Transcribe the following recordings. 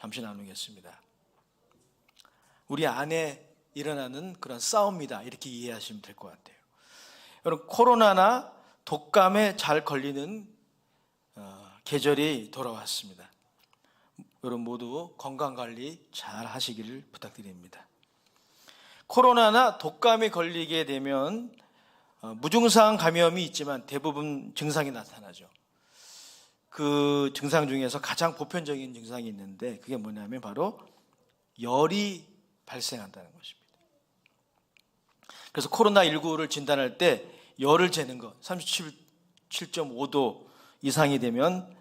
잠시 나누겠습니다. 우리 안에 일어나는 그런 싸움이다, 이렇게 이해하시면 될 것 같아요. 여러분, 코로나나 독감에 잘 걸리는 계절이 돌아왔습니다. 여러분 모두 건강관리 잘 하시기를 부탁드립니다. 코로나나 독감에 걸리게 되면 무증상 감염이 있지만 대부분 증상이 나타나죠. 그 증상 중에서 가장 보편적인 증상이 있는데 그게 뭐냐면 바로 열이 발생한다는 것입니다. 그래서 코로나19를 진단할 때 열을 재는 것, 37.5도 이상이 되면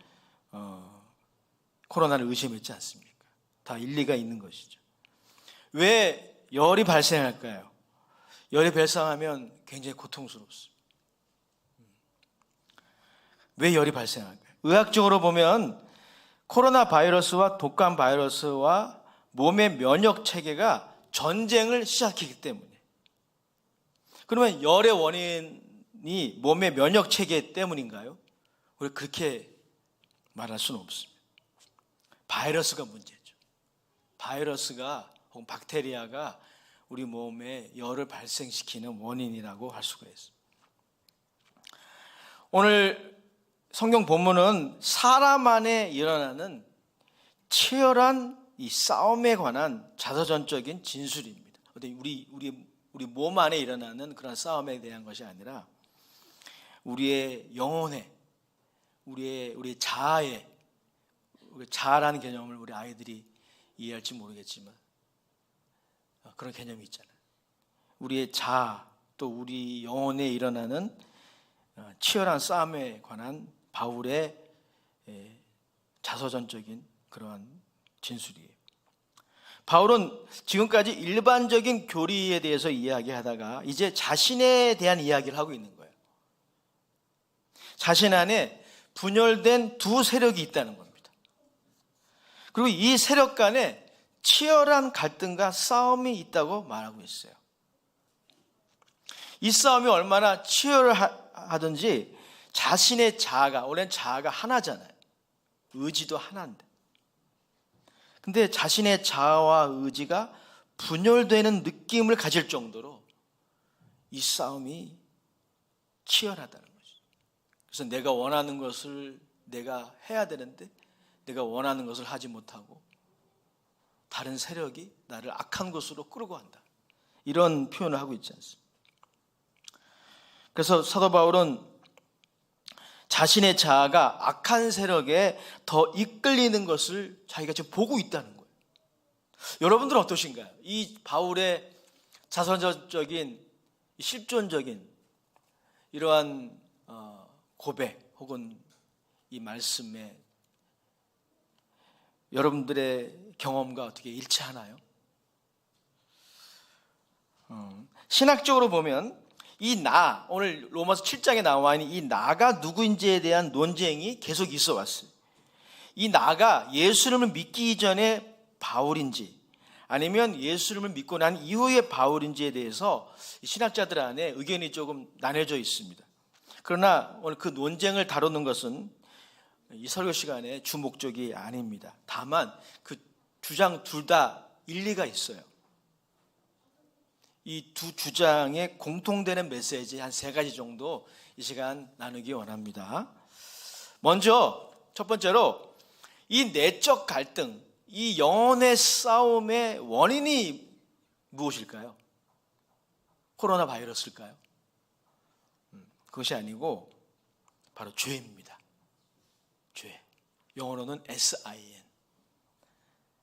코로나를 의심했지 않습니까? 다 일리가 있는 것이죠. 왜 열이 발생할까요? 열이 발생하면 굉장히 고통스럽습니다. 왜 열이 발생할까요? 의학적으로 보면 코로나 바이러스와 독감 바이러스와 몸의 면역 체계가 전쟁을 시작했기 때문에. 그러면 열의 원인이 몸의 면역 체계 때문인가요? 우리 그렇게 말할 수는 없습니다. 바이러스가 문제죠. 바이러스가 혹은 박테리아가 우리 몸에 열을 발생시키는 원인이라고 할 수가 있습니다. 오늘 성경 본문은 사람 안에 일어나는 치열한 이 싸움에 관한 자서전적인 진술입니다. 우리 몸 안에 일어나는 그런 싸움에 대한 것이 아니라 우리의 영혼에, 우리 자아에, 자아라는 개념을 우리 아이들이 이해할지 모르겠지만 그런 개념이 있잖아요. 우리의 자아, 또 우리 영혼에 일어나는 치열한 싸움에 관한 바울의 자서전적인 그러한 진술이에요. 바울은 지금까지 일반적인 교리에 대해서 이야기하다가 이제 자신에 대한 이야기를 하고 있는 거예요. 자신 안에 분열된 두 세력이 있다는 겁니다. 그리고 이 세력 간에 치열한 갈등과 싸움이 있다고 말하고 있어요. 이 싸움이 얼마나 치열하든지 자신의 자아가, 원래는 자아가 하나잖아요. 의지도 하나인데. 근데 자신의 자아와 의지가 분열되는 느낌을 가질 정도로 이 싸움이 치열하다는 거죠. 그래서 내가 원하는 것을 내가 해야 되는데 내가 원하는 것을 하지 못하고 다른 세력이 나를 악한 곳으로 끌고 간다. 이런 표현을 하고 있지 않습니까? 그래서 사도 바울은 자신의 자아가 악한 세력에 더 이끌리는 것을 자기가 지금 보고 있다는 거예요. 여러분들은 어떠신가요? 이 바울의 자서전적인 실존적인 이러한 고백 혹은 이 말씀에 여러분들의 경험과 어떻게 일치하나요? 신학적으로 보면 이 나, 오늘 로마서 7장에 나와 있는 이 나가 누구인지에 대한 논쟁이 계속 있어 왔어요. 이 나가 예수님을 믿기 전에 바울인지 아니면 예수님을 믿고 난 이후에 바울인지에 대해서 신학자들 안에 의견이 조금 나뉘어져 있습니다. 그러나 오늘 그 논쟁을 다루는 것은 이 설교 시간의 주 목적이 아닙니다. 다만 그 주장 둘 다 일리가 있어요. 이 두 주장에 공통되는 메시지 한 3가지 정도 이 시간 나누기 원합니다. 먼저 첫 번째로 이 내적 갈등, 이 영혼의 싸움의 원인이 무엇일까요? 코로나 바이러스일까요? 그것이 아니고 바로 죄입니다. 죄. 영어로는 SIN.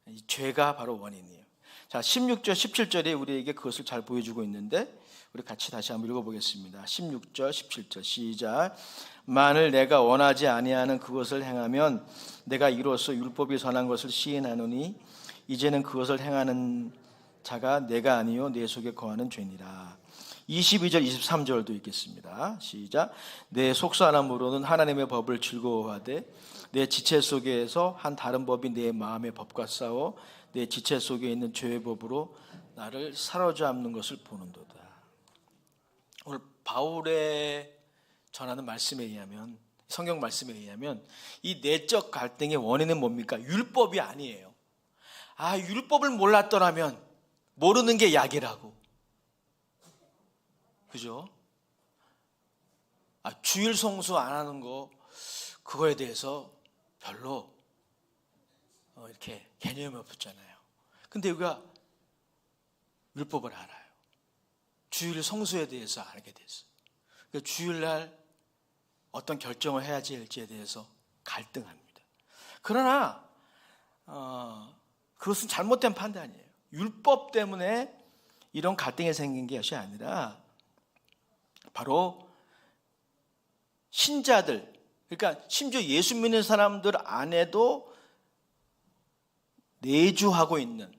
이 죄가 바로 원인이에요. 자, 16절, 17절에 우리에게 그것을 잘 보여주고 있는데 우리 같이 다시 한번 읽어보겠습니다. 16절, 17절 시작. 만일 내가 원하지 아니하는 그것을 행하면 내가 이로써 율법이 선한 것을 시인하노니 이제는 그것을 행하는 자가 내가 아니요 내 속에 거하는 죄니라. 22절, 23절도 읽겠습니다. 시작. 내 속사람으로는 하나님의 법을 즐거워하되 내 지체 속에서 한 다른 법이 내 마음의 법과 싸워 내 지체 속에 있는 죄의 법으로 나를 사로잡는 것을 보는도다. 오늘 바울의 전하는 말씀에 의하면, 성경 말씀에 의하면 이 내적 갈등의 원인은 뭡니까? 율법이 아니에요. 율법을 몰랐더라면 모르는 게 약이라고. 그죠? 주일 성수 안 하는 거, 그거에 대해서 별로 이렇게 개념이 없었잖아요. 근데 우리가 율법을 알아요. 주일 성수에 대해서 알게 됐어요. 그러니까 주일날 어떤 결정을 해야 할지에 대해서 갈등합니다. 그러나 그것은 잘못된 판단이에요. 율법 때문에 이런 갈등이 생긴 것이 아니라 바로 신자들, 그러니까 심지어 예수 믿는 사람들 안에도 내주하고 있는,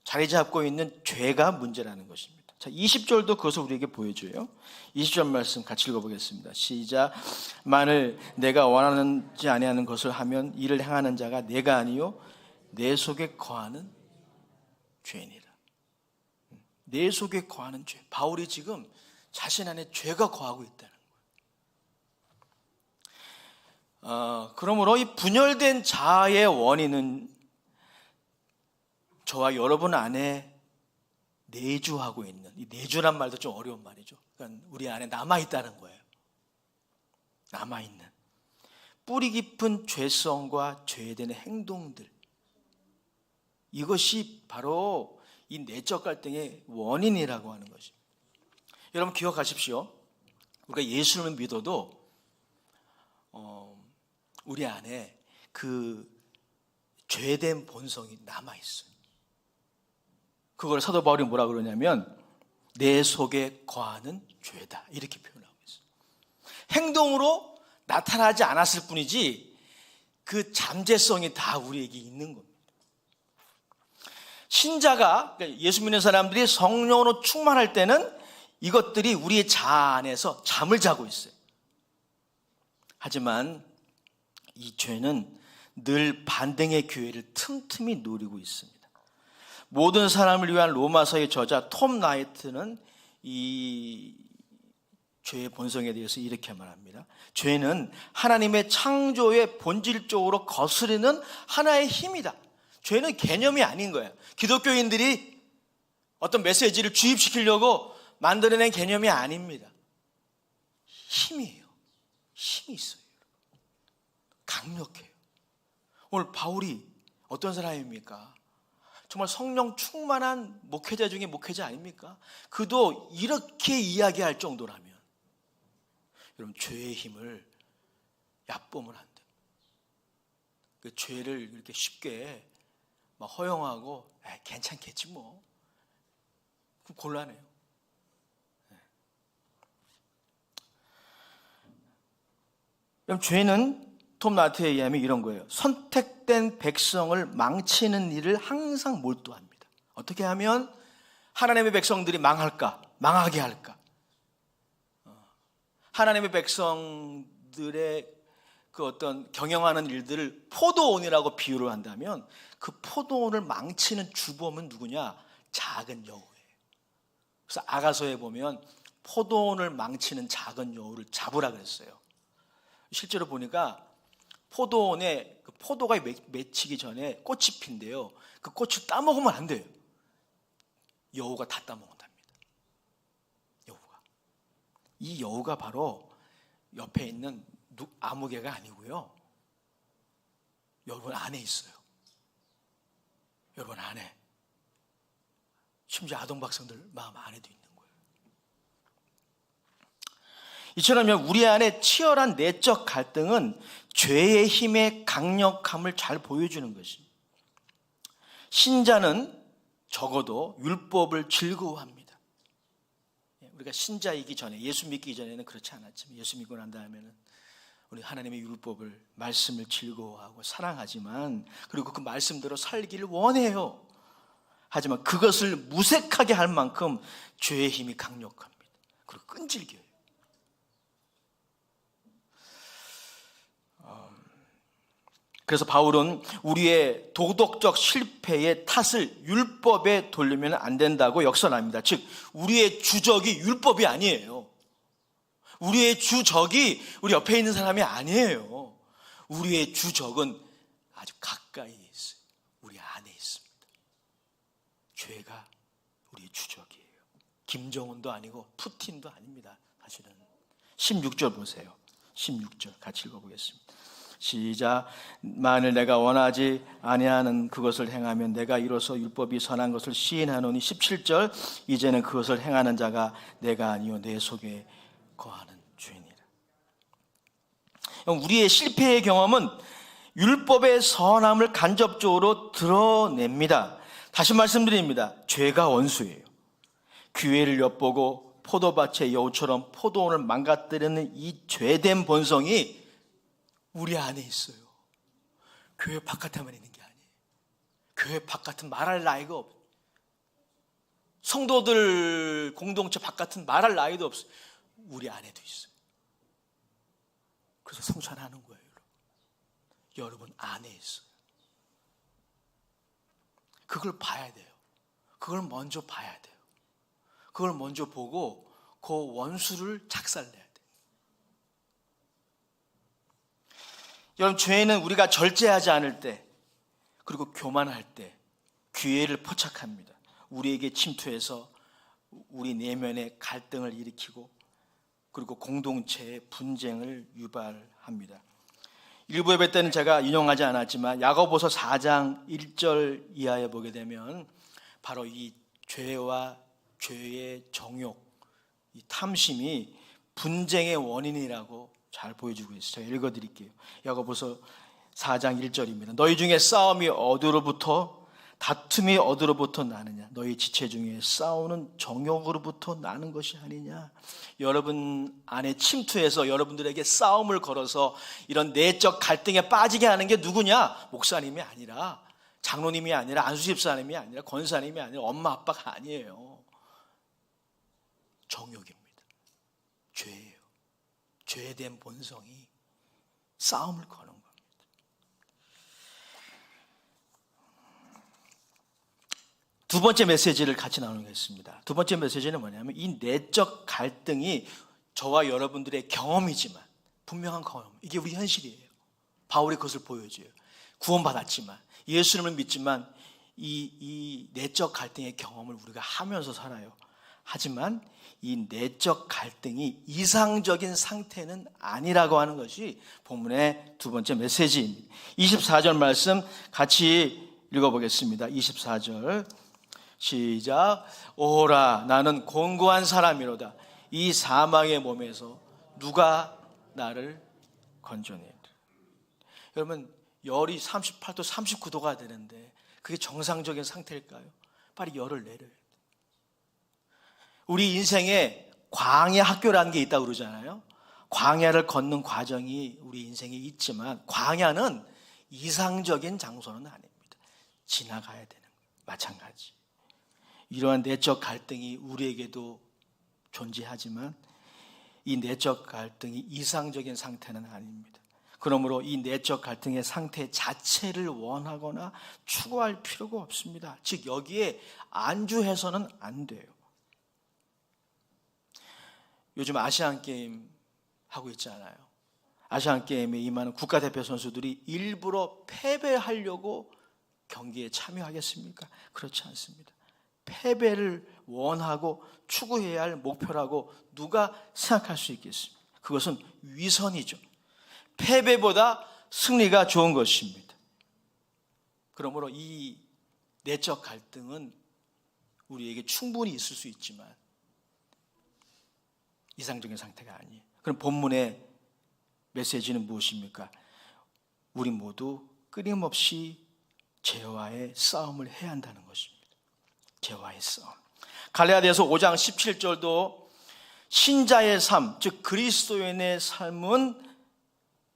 자리 잡고 있는 죄가 문제라는 것입니다. 자, 20절도 그것을 우리에게 보여줘요. 20절 말씀 같이 읽어보겠습니다. 시작. 만일 내가 원하는지 아니하는 것을 하면 이를 행하는 자가 내가 아니요 내 속에 거하는 죄니라. 내 속에 거하는 죄. 바울이 지금 자신 안에 죄가 거하고 있다는 거예요. 그러므로 이 분열된 자아의 원인은 저와 여러분 안에 내주하고 있는, 이 내주란 말도 좀 어려운 말이죠. 그러니까 우리 안에 남아있다는 거예요. 남아있는 뿌리 깊은 죄성과 죄에 대한 행동들, 이것이 바로 이 내적 갈등의 원인이라고 하는 것입니다. 여러분 기억하십시오. 우리가 예수를 믿어도 우리 안에 그 죄된 본성이 남아있어요. 그걸 사도 바울이 뭐라 그러냐면 내 속에 거하는 죄다, 이렇게 표현하고 있어요. 행동으로 나타나지 않았을 뿐이지 그 잠재성이 다 우리에게 있는 겁니다. 신자가, 예수 믿는 사람들이 성령으로 충만할 때는 이것들이 우리의 자아 안에서 잠을 자고 있어요. 하지만 이 죄는 늘 반등의 기회를 틈틈이 노리고 있습니다. 모든 사람을 위한 로마서의 저자 톰 나이트는 이 죄의 본성에 대해서 이렇게 말합니다. 죄는 하나님의 창조의 본질적으로 거스르는 하나의 힘이다. 죄는 개념이 아닌 거예요. 기독교인들이 어떤 메시지를 주입시키려고 만들어낸 개념이 아닙니다. 힘이에요. 힘이 있어요. 강력해요. 오늘 바울이 어떤 사람입니까? 정말 성령 충만한 목회자 중에 목회자 아닙니까? 그도 이렇게 이야기할 정도라면 여러분, 죄의 힘을 얕보면 안 돼요. 그 죄를 이렇게 쉽게 막 허용하고 괜찮겠지 뭐, 그럼 곤란해요. 그럼 죄는 톰 나트에 의하면 이런 거예요. 선택된 백성을 망치는 일을 항상 몰두합니다. 어떻게 하면 하나님의 백성들이 망하게 할까? 하나님의 백성들의 그 어떤 경영하는 일들을 포도원이라고 비유를 한다면 그 포도원을 망치는 주범은 누구냐? 작은 여우예요. 그래서 아가서에 보면 포도원을 망치는 작은 여우를 잡으라 그랬어요. 실제로 보니까 포도원에 그 포도가 맺히기 전에 꽃이 핀데요, 그 꽃을 따먹으면 안 돼요. 여우가 다 따먹는답니다. 여우가. 이 여우가 바로 옆에 있는 아무개가 아니고요, 여러분 안에 있어요. 여러분 안에, 심지어 아동 박성들 마음 안에도 있는 거예요. 이처럼 우리 안에 치열한 내적 갈등은 죄의 힘의 강력함을 잘 보여주는 것입니다. 신자는 적어도 율법을 즐거워합니다. 우리가 신자이기 전에, 예수 믿기 전에는 그렇지 않았지만 예수 믿고 난 다음에는 우리 하나님의 율법을, 말씀을 즐거워하고 사랑하지만, 그리고 그 말씀대로 살기를 원해요. 하지만 그것을 무색하게 할 만큼 죄의 힘이 강력합니다. 그리고 끈질겨요. 그래서 바울은 우리의 도덕적 실패의 탓을 율법에 돌리면 안 된다고 역설합니다. 즉, 우리의 주적이 율법이 아니에요. 우리의 주적이 우리 옆에 있는 사람이 아니에요. 우리의 주적은 아주 가까이 있어요. 우리 안에 있습니다. 죄가 우리의 주적이에요. 김정은도 아니고 푸틴도 아닙니다. 사실은 16절 보세요. 16절 같이 읽어보겠습니다. 시작. 만일 내가 원하지 아니하는 그것을 행하면 내가 이로써 율법이 선한 것을 시인하노니. 17절. 이제는 그것을 행하는 자가 내가 아니요 내 속에 거하는 죄니라. 우리의 실패의 경험은 율법의 선함을 간접적으로 드러냅니다. 다시 말씀드립니다. 죄가 원수예요. 기회를 엿보고 포도밭의 여우처럼 포도원을 망가뜨리는 이 죄된 본성이 우리 안에 있어요. 교회 바깥에만 있는 게 아니에요. 교회 바깥은 말할 나이가 없어요. 성도들 공동체 바깥은 말할 나이도 없어요. 우리 안에도 있어요. 그래서 성찬하는 거예요. 여러분 안에 있어요. 그걸 봐야 돼요. 그걸 먼저 봐야 돼요. 그걸 먼저 보고 그 원수를 작살내야 돼요. 여러분, 죄는 우리가 절제하지 않을 때, 그리고 교만할 때 기회를 포착합니다. 우리에게 침투해서 우리 내면의 갈등을 일으키고, 그리고 공동체의 분쟁을 유발합니다. 일부 예배 때는 제가 인용하지 않았지만 야고보서 4장 1절 이하에 보게 되면 바로 이 죄와 죄의 정욕, 이 탐심이 분쟁의 원인이라고 잘 보여주고 있어요. 제가 읽어드릴게요. 야고보서 4장 1절입니다. 너희 중에 싸움이 어디로부터, 다툼이 어디로부터 나느냐? 너희 지체 중에 싸우는 정욕으로부터 나는 것이 아니냐? 여러분 안에 침투해서 여러분들에게 싸움을 걸어서 이런 내적 갈등에 빠지게 하는 게 누구냐? 목사님이 아니라, 장로님이 아니라, 안수집사님이 아니라, 권사님이 아니라, 엄마 아빠가 아니에요. 정욕입니다. 죄예요. 죄된 본성이 싸움을 거는 겁니다. 두 번째 메시지를 같이 나누겠습니다. 두 번째 메시지는 뭐냐면 이 내적 갈등이 저와 여러분들의 경험이지만, 분명한 경험, 이게 우리 현실이에요. 바울이 그것을 보여줘요. 구원받았지만, 예수님을 믿지만 이 내적 갈등의 경험을 우리가 하면서 살아요. 하지만 이 내적 갈등이 이상적인 상태는 아니라고 하는 것이 본문의 두 번째 메시지입니다. 24절 말씀 같이 읽어보겠습니다. 24절 시작. 오라 나는 곤고한 사람이로다. 이 사망의 몸에서 누가 나를 건져내리라. 여러분, 열이 38도 39도가 되는데 그게 정상적인 상태일까요? 빨리 열을 내려요. 우리 인생에 광야 학교라는 게 있다고 그러잖아요. 광야를 걷는 과정이 우리 인생에 있지만 광야는 이상적인 장소는 아닙니다. 지나가야 되는 거예요. 마찬가지. 이러한 내적 갈등이 우리에게도 존재하지만 이 내적 갈등이 이상적인 상태는 아닙니다. 그러므로 이 내적 갈등의 상태 자체를 원하거나 추구할 필요가 없습니다. 즉 여기에 안주해서는 안 돼요. 요즘 아시안게임 하고 있잖아요. 아시안게임에 임하는 국가대표 선수들이 일부러 패배하려고 경기에 참여하겠습니까? 그렇지 않습니다. 패배를 원하고 추구해야 할 목표라고 누가 생각할 수 있겠습니까? 그것은 위선이죠. 패배보다 승리가 좋은 것입니다. 그러므로 이 내적 갈등은 우리에게 충분히 있을 수 있지만 이상적인 상태가 아니에요. 그럼 본문의 메시지는 무엇입니까? 우리 모두 끊임없이 죄와의 싸움을 해야 한다는 것입니다. 죄와의 싸움. 갈라디아서 5장 17절도 신자의 삶, 즉 그리스도인의 삶은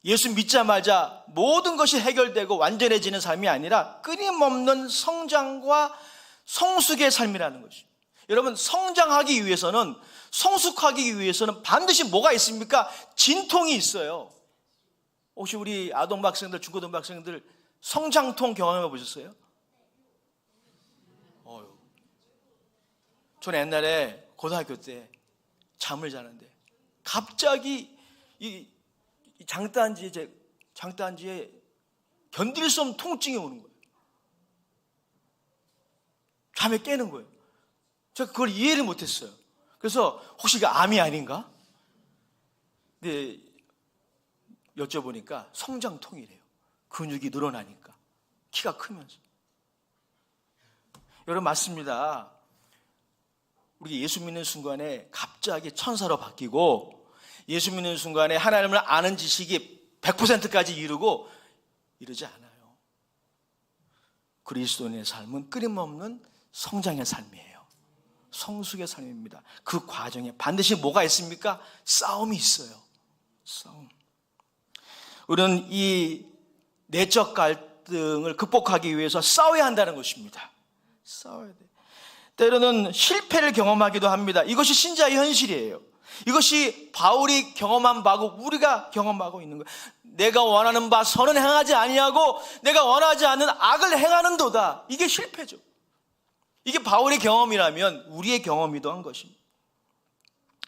예수 믿자마자 모든 것이 해결되고 완전해지는 삶이 아니라 끊임없는 성장과 성숙의 삶이라는 것이죠. 여러분, 성장하기 위해서는, 성숙하기 위해서는 반드시 뭐가 있습니까? 진통이 있어요. 혹시 우리 아동학생들, 중고등학생들 성장통 경험해 보셨어요? 저는 옛날에 고등학교 때 잠을 자는데 갑자기 이 장단지에 견딜 수 없는 통증이 오는 거예요. 잠에 깨는 거예요. 제가 그걸 이해를 못했어요. 그래서 혹시 이게 암이 아닌가? 근데 여쭤보니까 성장통이래요. 근육이 늘어나니까, 키가 크면서. 여러분, 맞습니다. 우리 예수 믿는 순간에 갑자기 천사로 바뀌고, 예수 믿는 순간에 하나님을 아는 지식이 100%까지 이루고 이러지 않아요. 그리스도인의 삶은 끊임없는 성장의 삶이에요. 성숙의 삶입니다. 그 과정에 반드시 뭐가 있습니까? 싸움이 있어요. 싸움. 우리는 이 내적 갈등을 극복하기 위해서 싸워야 한다는 것입니다. 싸워야 돼. 때로는 실패를 경험하기도 합니다. 이것이 신자의 현실이에요. 이것이 바울이 경험한 바고 우리가 경험하고 있는 거예요. 내가 원하는 바 선은 행하지 아니하고 내가 원하지 않는 악을 행하는도다. 이게 실패죠. 이게 바울의 경험이라면 우리의 경험이기도 한 것입니다.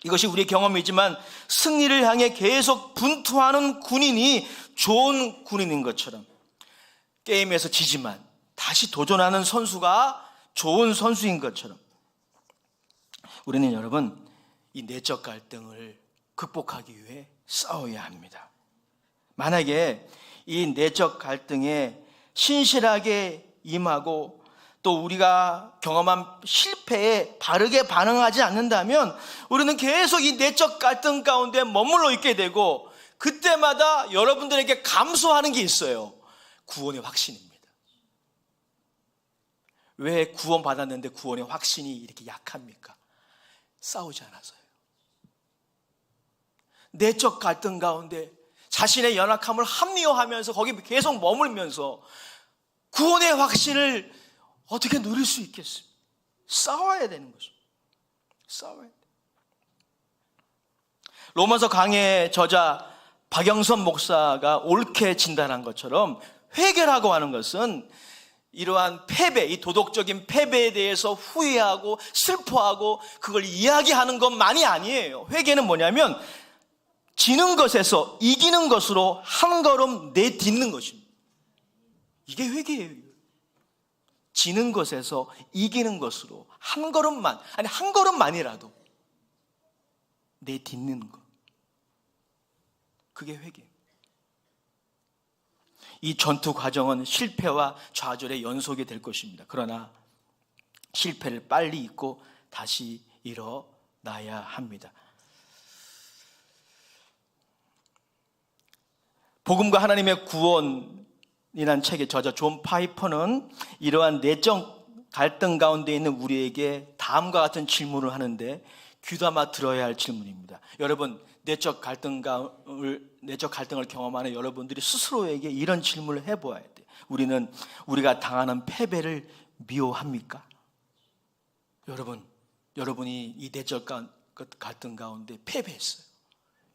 이것이 우리의 경험이지만 승리를 향해 계속 분투하는 군인이 좋은 군인인 것처럼, 게임에서 지지만 다시 도전하는 선수가 좋은 선수인 것처럼, 우리는 여러분 이 내적 갈등을 극복하기 위해 싸워야 합니다. 만약에 이 내적 갈등에 신실하게 임하고 또 우리가 경험한 실패에 바르게 반응하지 않는다면 우리는 계속 이 내적 갈등 가운데 머물러 있게 되고, 그때마다 여러분들에게 감소하는 게 있어요. 구원의 확신입니다. 왜 구원 받았는데 구원의 확신이 이렇게 약합니까? 싸우지 않아서요. 내적 갈등 가운데 자신의 연약함을 합리화하면서 거기 계속 머물면서 구원의 확신을 어떻게 누릴 수 있겠습니까? 싸워야 되는 거죠. 싸워야 돼. 로마서 강해 저자 박영선 목사가 옳게 진단한 것처럼 회개라고 하는 것은 이러한 패배, 이 도덕적인 패배에 대해서 후회하고 슬퍼하고 그걸 이야기하는 것만이 아니에요. 회개는 뭐냐면 지는 것에서 이기는 것으로 한 걸음 내딛는 것입니다. 이게 회개예요. 지는 것에서 이기는 것으로 한 걸음만, 아니 한 걸음만이라도 내딛는 것. 그게 회개입니다. 이 전투 과정은 실패와 좌절의 연속이 될 것입니다. 그러나 실패를 빨리 잊고 다시 일어나야 합니다. 복음과 하나님의 구원이라는 책의 저자 존 파이퍼는 이러한 내적 갈등 가운데 있는 우리에게 다음과 같은 질문을 하는데 귀담아 들어야 할 질문입니다. 여러분, 내적 갈등을 경험하는 여러분들이 스스로에게 이런 질문을 해보아야 돼요. 우리가 당하는 패배를 미워합니까? 여러분이 이 내적 갈등 가운데 패배했어요.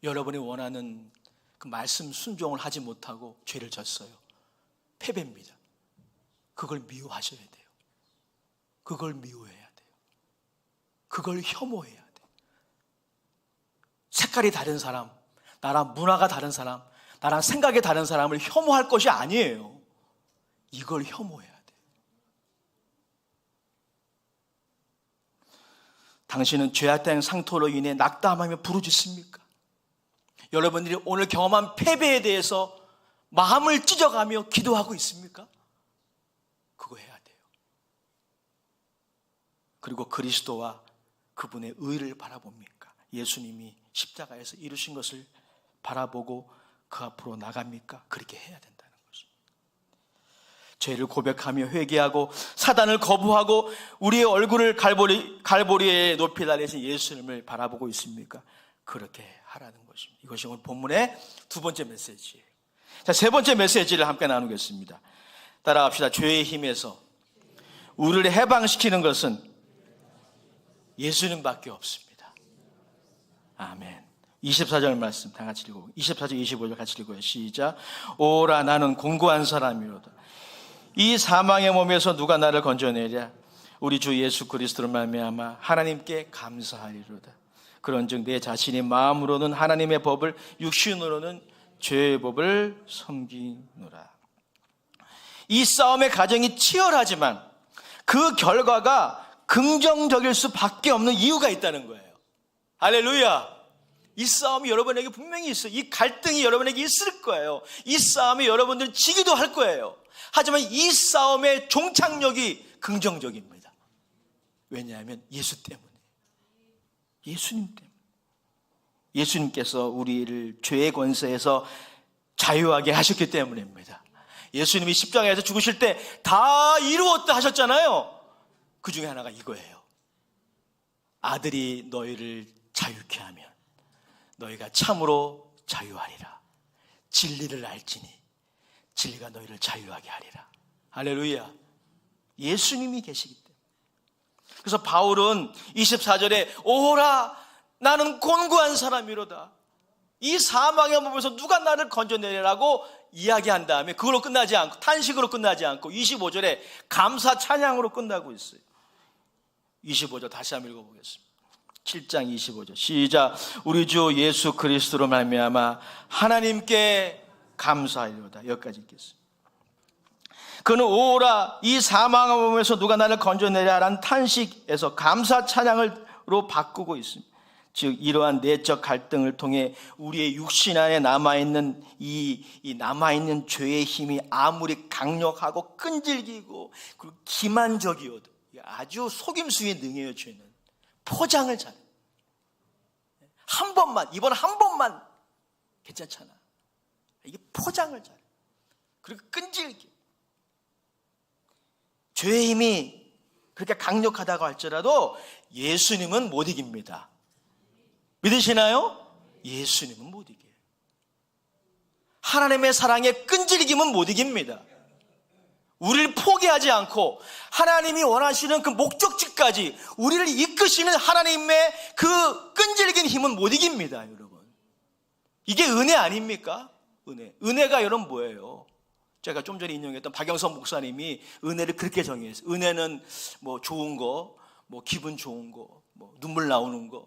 여러분이 원하는 그 말씀 순종을 하지 못하고 죄를 졌어요. 패배입니다. 그걸 미워하셔야 돼요. 그걸 미워해야 돼요. 그걸 혐오해야 돼요. 색깔이 다른 사람, 나랑 문화가 다른 사람, 나랑 생각이 다른 사람을 혐오할 것이 아니에요. 이걸 혐오해야 돼요. 당신은 죄악된 상토로 인해 낙담하며 부르짖습니까? 여러분들이 오늘 경험한 패배에 대해서 마음을 찢어가며 기도하고 있습니까? 그거 해야 돼요. 그리고 그리스도와 그분의 의를 바라봅니까? 예수님이 십자가에서 이루신 것을 바라보고 그 앞으로 나갑니까? 그렇게 해야 된다는 거죠. 죄를 고백하며 회개하고 사단을 거부하고 우리의 얼굴을 갈보리에 높이 달리신 예수님을 바라보고 있습니까? 그렇게 하라는 것입니다. 이것이 오늘 본문의 두 번째 메시지예요. 자, 세 번째 메시지를 함께 나누겠습니다. 따라갑시다. 죄의 힘에서 우리를 해방시키는 것은 예수님밖에 없습니다. 아멘. 24절 말씀 다 같이 읽고 24절 25절 같이 읽어요. 시작. 오라 나는 공고한 사람이로다. 이 사망의 몸에서 누가 나를 건져내랴. 우리 주 예수 그리스도로 말미암아 하나님께 감사하리로다. 그런즉 내 자신이 마음으로는 하나님의 법을, 육신으로는 죄의 법을 섬기노라. 이 싸움의 과정이 치열하지만 그 결과가 긍정적일 수밖에 없는 이유가 있다는 거예요. 할렐루야. 이 싸움이 여러분에게 분명히 있어요. 이 갈등이 여러분에게 있을 거예요. 이 싸움이 여러분들 지기도 할 거예요. 하지만 이 싸움의 종착역이 긍정적입니다. 왜냐하면 예수 때문에. 예수님 때문에. 예수님께서 우리를 죄의 권세에서 자유하게 하셨기 때문입니다. 예수님이 십자가에서 죽으실 때 다 이루었다 하셨잖아요. 그 중에 하나가 이거예요. 아들이 너희를 자유케 하면 너희가 참으로 자유하리라. 진리를 알지니 진리가 너희를 자유하게 하리라. 할렐루야. 예수님이 계시기 때문에. 그래서 바울은 24절에 오호라 나는 곤고한 사람이로다. 이 사망의 몸에서 누가 나를 건져내리라고 이야기한 다음에 그걸로 끝나지 않고 탄식으로 끝나지 않고 25절에 감사 찬양으로 끝나고 있어요. 25절 다시 한번 읽어보겠습니다. 7장 25절 시작. 우리 주 예수 그리스도로 말미암아 하나님께 감사하리로다. 여기까지 읽겠습니다. 그는 오라 이 사망의 몸에서 누가 나를 건져내리라는 탄식에서 감사 찬양으로 바꾸고 있습니다. 즉 이러한 내적 갈등을 통해 우리의 육신 안에 남아있는 이 남아있는 죄의 힘이 아무리 강력하고 끈질기고 그리고 기만적이어도 아주 속임수에 능해요. 죄는 포장을 잘해. 한 번만, 이번 한 번만 괜찮잖아. 이게 포장을 잘해. 그리고 끈질기. 죄의 힘이 그렇게 강력하다고 할지라도 예수님은 못 이깁니다. 믿으시나요? 예수님은 못 이겨요. 하나님의 사랑에 끈질김은 못 이깁니다. 우리를 포기하지 않고 하나님이 원하시는 그 목적지까지 우리를 이끄시는 하나님의 그 끈질긴 힘은 못 이깁니다, 여러분. 이게 은혜 아닙니까? 은혜가 여러분 뭐예요? 제가 좀 전에 인용했던 박영선 목사님이 은혜를 그렇게 정의했어요. 은혜는 뭐 좋은 거, 뭐 기분 좋은 거, 뭐 눈물 나오는 거.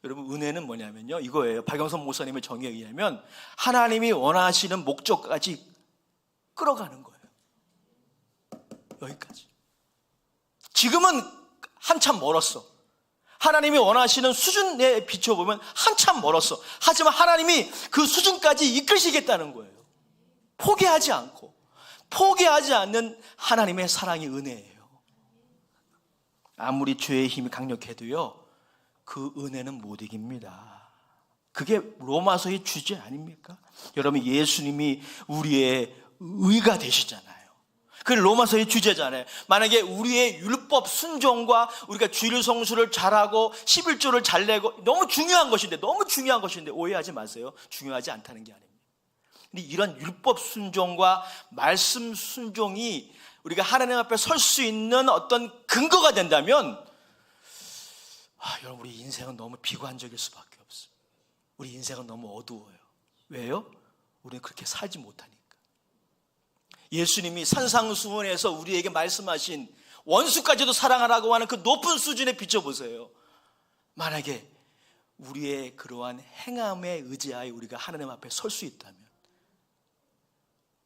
여러분 은혜는 뭐냐면요, 이거예요. 박영선 목사님의 정의에 의하면 하나님이 원하시는 목적까지 끌어가는 거예요. 여기까지. 지금은 한참 멀었어. 하나님이 원하시는 수준에 비춰보면 한참 멀었어. 하지만 하나님이 그 수준까지 이끄시겠다는 거예요. 포기하지 않고. 포기하지 않는 하나님의 사랑이 은혜예요. 아무리 죄의 힘이 강력해도요, 그 은혜는 못 이깁니다. 그게 로마서의 주제 아닙니까? 여러분 예수님이 우리의 의가 되시잖아요. 그게 로마서의 주제잖아요. 만약에 우리의 율법 순종과 우리가 주일 성수를 잘하고 11조를 잘 내고 너무 중요한 것인데 오해하지 마세요. 중요하지 않다는 게 아닙니다. 근데 이런 율법 순종과 말씀 순종이 우리가 하나님 앞에 설 수 있는 어떤 근거가 된다면 여러분 우리 인생은 너무 비관적일 수밖에 없어요. 우리 인생은 너무 어두워요. 왜요? 우리는 그렇게 살지 못하니까. 예수님이 산상수훈에서 우리에게 말씀하신 원수까지도 사랑하라고 하는 그 높은 수준에 비춰보세요. 만약에 우리의 그러한 행함에 의지하여 우리가 하나님 앞에 설 수 있다면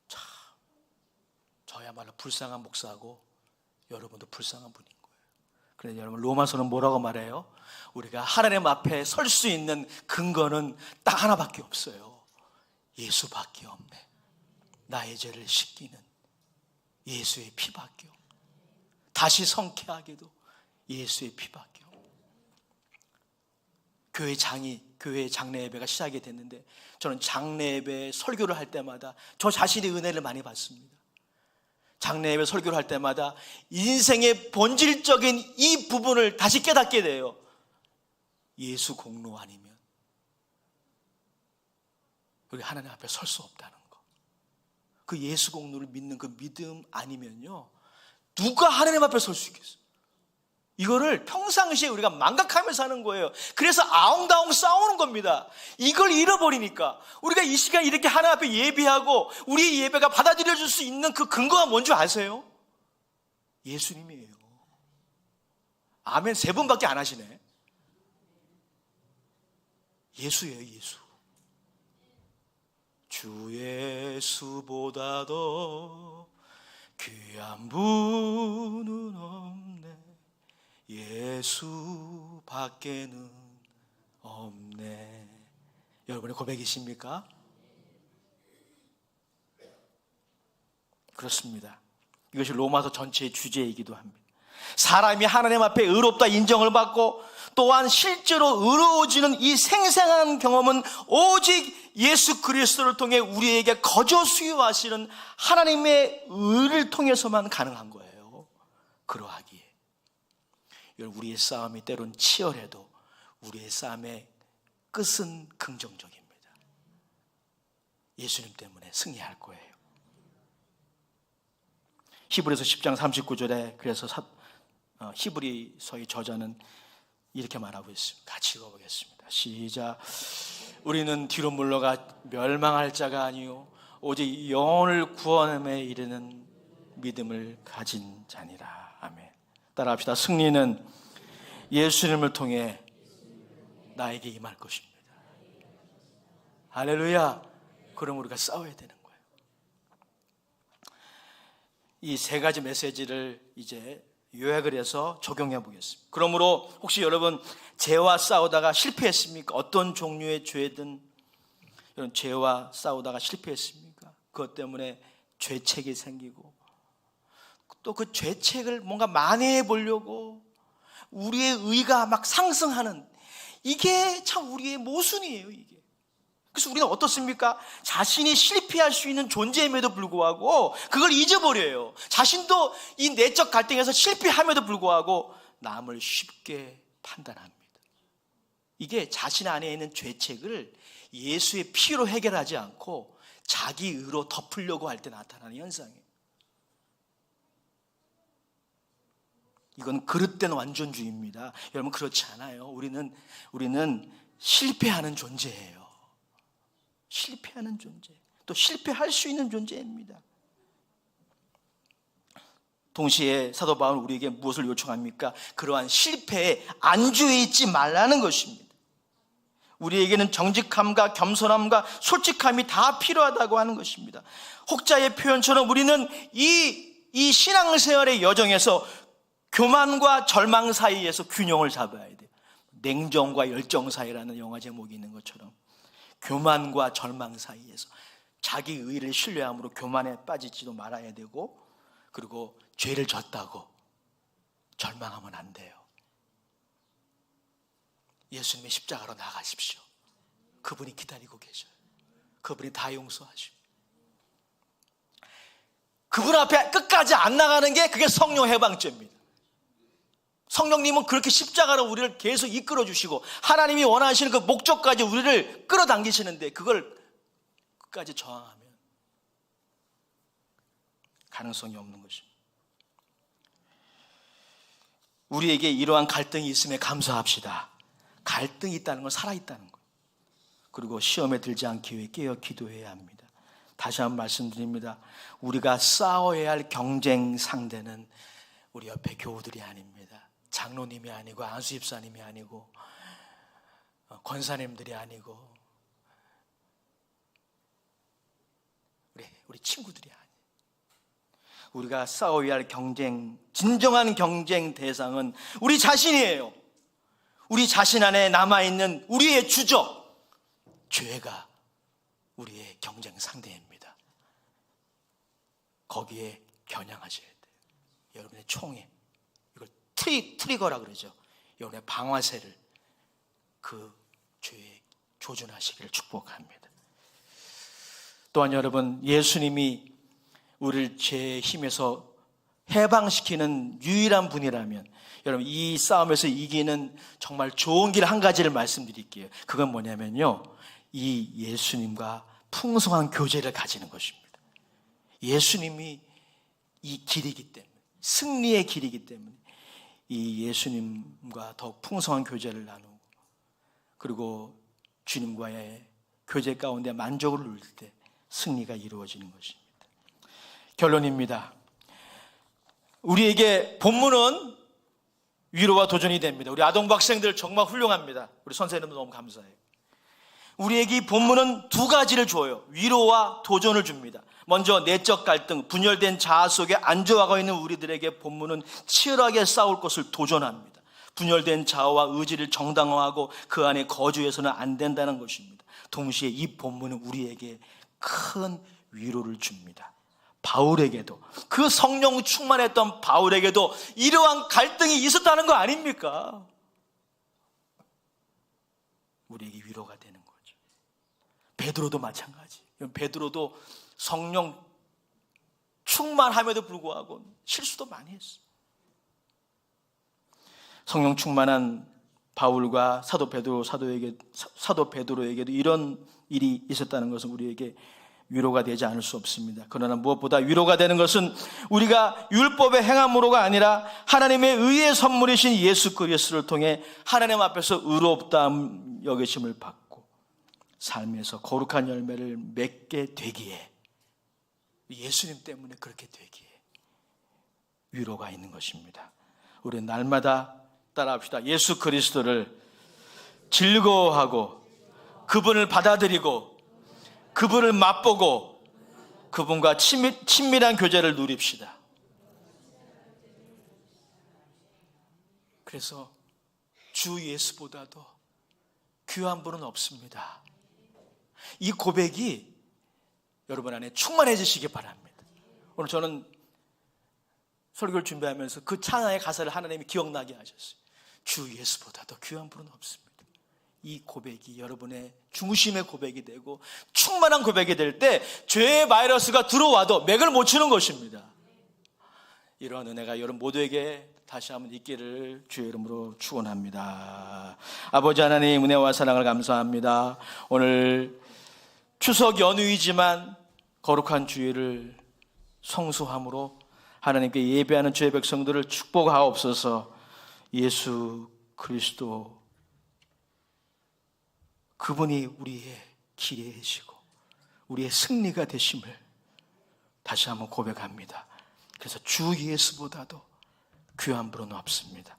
참 저야말로 불쌍한 목사하고 여러분도 불쌍한 분인 거예요. 그런데 여러분 로마서는 뭐라고 말해요? 우리가 하나님 앞에 설 수 있는 근거는 딱 하나밖에 없어요. 예수밖에 없네. 나의 죄를 씻기는 예수의 피밖에 없네. 다시 성케하게도 예수의 피밖에 없네. 교회 장례 예배가 시작이 됐는데 저는 장례 예배 설교를 할 때마다 저 자신의 은혜를 많이 받습니다. 장례 예배 설교를 할 때마다 인생의 본질적인 이 부분을 다시 깨닫게 돼요. 예수 공로 아니면 우리 하나님 앞에 설 수 없다는 거. 그 예수 공로를 믿는 그 믿음 아니면요, 누가 하나님 앞에 설 수 있겠어요? 이거를 평상시에 우리가 망각하면서 하는 거예요. 그래서 아웅다웅 싸우는 겁니다. 이걸 잃어버리니까 우리가 이 시간 이렇게 하나님 앞에 예배하고 우리의 예배가 받아들여질 수 있는 그 근거가 뭔지 아세요? 예수님이에요. 아멘 3번밖에 안 하시네. 예수예요, 예수. 주 예수보다 더 귀한 귀한 분은 없네, 예수밖에는 없네. 여러분의 고백이십니까? 그렇습니다. 이것이 로마서 전체의 주제이기도 합니다. 사람이 하나님 앞에 의롭다 인정을 받고 또한 실제로 의로워지는 이 생생한 경험은 오직 예수 그리스도를 통해 우리에게 거저 수여하시는 하나님의 의를 통해서만 가능한 거예요. 그러하기에 우리의 싸움이 때론 치열해도 우리의 싸움의 끝은 긍정적입니다. 예수님 때문에 승리할 거예요. 히브리서 10장 39절에 그래서 히브리서의 저자는 이렇게 말하고 있습니다. 같이 읽어보겠습니다. 시작. 우리는 뒤로 물러가 멸망할 자가 아니요 오직 영혼을 구원함에 이르는 믿음을 가진 자니라. 아멘. 따라합시다. 승리는 예수님을 통해 나에게 임할 것입니다. 할렐루야. 그럼 우리가 싸워야 되는 거예요. 이 세 가지 메시지를 이제 요약을 해서 적용해 보겠습니다. 그러므로 혹시 여러분 죄와 싸우다가 실패했습니까? 어떤 종류의 죄든 이런 죄와 싸우다가 실패했습니까? 그것 때문에 죄책이 생기고 또 그 죄책을 뭔가 만회해 보려고 우리의 의가 막 상승하는, 이게 참 우리의 모순이에요. 이게. 그래서 우리는 어떻습니까? 자신이 실패할 수 있는 존재임에도 불구하고 그걸 잊어버려요. 자신도 이 내적 갈등에서 실패함에도 불구하고 남을 쉽게 판단합니다. 이게 자신 안에 있는 죄책을 예수의 피로 해결하지 않고 자기 의로 덮으려고 할 때 나타나는 현상이에요. 이건 그릇된 완전주의입니다. 여러분 그렇지 않아요. 우리는 실패하는 존재예요. 실패하는 존재, 또 실패할 수 있는 존재입니다. 동시에 사도 바울은 우리에게 무엇을 요청합니까? 그러한 실패에 안주해 있지 말라는 것입니다. 우리에게는 정직함과 겸손함과 솔직함이 다 필요하다고 하는 것입니다. 혹자의 표현처럼 우리는 이 신앙생활의 여정에서 교만과 절망 사이에서 균형을 잡아야 돼요. 냉정과 열정 사이라는 영화 제목이 있는 것처럼 교만과 절망 사이에서 자기 의를 신뢰함으로 교만에 빠지지도 말아야 되고, 그리고 죄를 졌다고 절망하면 안 돼요. 예수님의 십자가로 나가십시오. 그분이 기다리고 계셔요. 그분이 다 용서하시고, 그분 앞에 끝까지 안 나가는 게 그게 성령 해방죄입니다. 성령님은 그렇게 십자가로 우리를 계속 이끌어 주시고 하나님이 원하시는 그 목적까지 우리를 끌어당기시는데 그걸 끝까지 저항하면 가능성이 없는 것입니다. 우리에게 이러한 갈등이 있음에 감사합시다. 갈등이 있다는 건 살아있다는 거예요. 그리고 시험에 들지 않기 위해 깨어 기도해야 합니다. 다시 한번 말씀드립니다. 우리가 싸워야 할 경쟁 상대는 우리 옆에 교우들이 아닙니다. 장로님이 아니고 안수집사님이 아니고 권사님들이 아니고 우리 친구들이 아니에요. 우리가 싸워야 할 진정한 경쟁 대상은 우리 자신이에요. 우리 자신 안에 남아있는 우리의 주적, 죄가 우리의 경쟁 상대입니다. 거기에 겨냥하셔야 돼요. 여러분의 총에, 이걸 트리거라 그러죠. 여러분의 방아쇠를 그 죄에 조준하시기를 축복합니다. 또한 여러분, 예수님이 우리를 죄의 힘에서 해방시키는 유일한 분이라면 여러분, 이 싸움에서 이기는 정말 좋은 길 한 가지를 말씀드릴게요. 그건 뭐냐면요, 이 예수님과 풍성한 교제를 가지는 것입니다. 예수님이 이 길이기 때문에, 승리의 길이기 때문에 이 예수님과 더욱 풍성한 교제를 나누고, 그리고 주님과의 교제 가운데 만족을 누릴 때 승리가 이루어지는 것입니다. 결론입니다. 우리에게 본문은 위로와 도전이 됩니다. 우리 아동부 학생들 정말 훌륭합니다. 우리 선생님도 너무 감사해요. 우리에게 이 본문은 두 가지를 줘요. 위로와 도전을 줍니다. 먼저 내적 갈등, 분열된 자아 속에 안주하고 있는 우리들에게 본문은 치열하게 싸울 것을 도전합니다. 분열된 자아와 의지를 정당화하고 그 안에 거주해서는 안 된다는 것입니다. 동시에 이 본문은 우리에게 큰 위로를 줍니다. 바울에게도, 그 성령 충만했던 바울에게도 이러한 갈등이 있었다는 거 아닙니까? 우리에게 위로가 되는 거죠. 베드로도 마찬가지. 베드로도 성령 충만함에도 불구하고 실수도 많이 했어요. 성령 충만한 바울과 사도 베드로에게도 이런 일이 있었다는 것은 우리에게 위로가 되지 않을 수 없습니다. 그러나 무엇보다 위로가 되는 것은 우리가 율법의 행함으로가 아니라 하나님의 의의 선물이신 예수 그리스도를 통해 하나님 앞에서 의롭다함 여기심을 받고 삶에서 거룩한 열매를 맺게 되기에, 예수님 때문에 그렇게 되기에 위로가 있는 것입니다. 우리는 날마다 따라합시다. 예수 그리스도를 즐거워하고 그분을 받아들이고 그분을 맛보고 그분과 친밀한 교제를 누립시다. 그래서 주 예수보다도 귀한 분은 없습니다. 이 고백이 여러분 안에 충만해지시기 바랍니다. 오늘 저는 설교를 준비하면서 그 찬양의 가사를 하나님이 기억나게 하셨어요. 주 예수보다도 귀한 분은 없습니다. 이 고백이 여러분의 중심의 고백이 되고 충만한 고백이 될 때 죄의 바이러스가 들어와도 맥을 못 추는 것입니다. 이러한 은혜가 여러분 모두에게 다시 한번 있기를 주의 이름으로 축원합니다. 아버지 하나님, 은혜와 사랑을 감사합니다. 오늘 추석 연휴이지만 거룩한 주일을 성수함으로 하나님께 예배하는 주의 백성들을 축복하옵소서. 예수 그리스도 그분이 우리의 기회이시고 우리의 승리가 되심을 다시 한번 고백합니다. 그래서 주 예수보다도 귀한 분은 없습니다.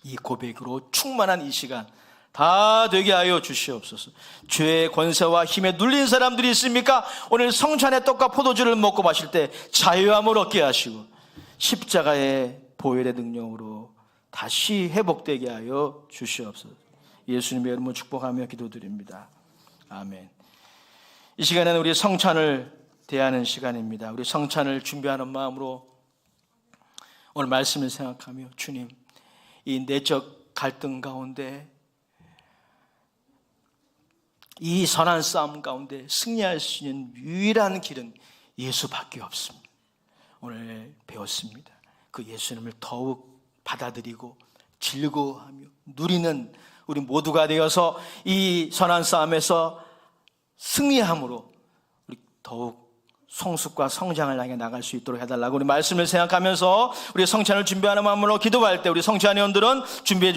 이 고백으로 충만한 이 시간 다 되게 하여 주시옵소서. 죄의 권세와 힘에 눌린 사람들이 있습니까? 오늘 성찬의 떡과 포도주를 먹고 마실 때 자유함을 얻게 하시고 십자가의 보혈의 능력으로 다시 회복되게 하여 주시옵소서. 예수님의 이름으로 축복하며 기도드립니다. 아멘. 이 시간에는 우리 성찬을 대하는 시간입니다. 우리 성찬을 준비하는 마음으로 오늘 말씀을 생각하며, 주님, 이 내적 갈등 가운데, 이 선한 싸움 가운데 승리할 수 있는 유일한 길은 예수밖에 없습니다. 오늘 배웠습니다. 그 예수님을 더욱 받아들이고 즐거워하며 누리는 우리 모두가 되어서 이 선한 싸움에서 승리함으로 우리 더욱 성숙과 성장을 향해 나갈 수 있도록 해달라고 우리 말씀을 생각하면서 우리 성찬을 준비하는 마음으로 기도할 때 우리 성찬위원들은 준비해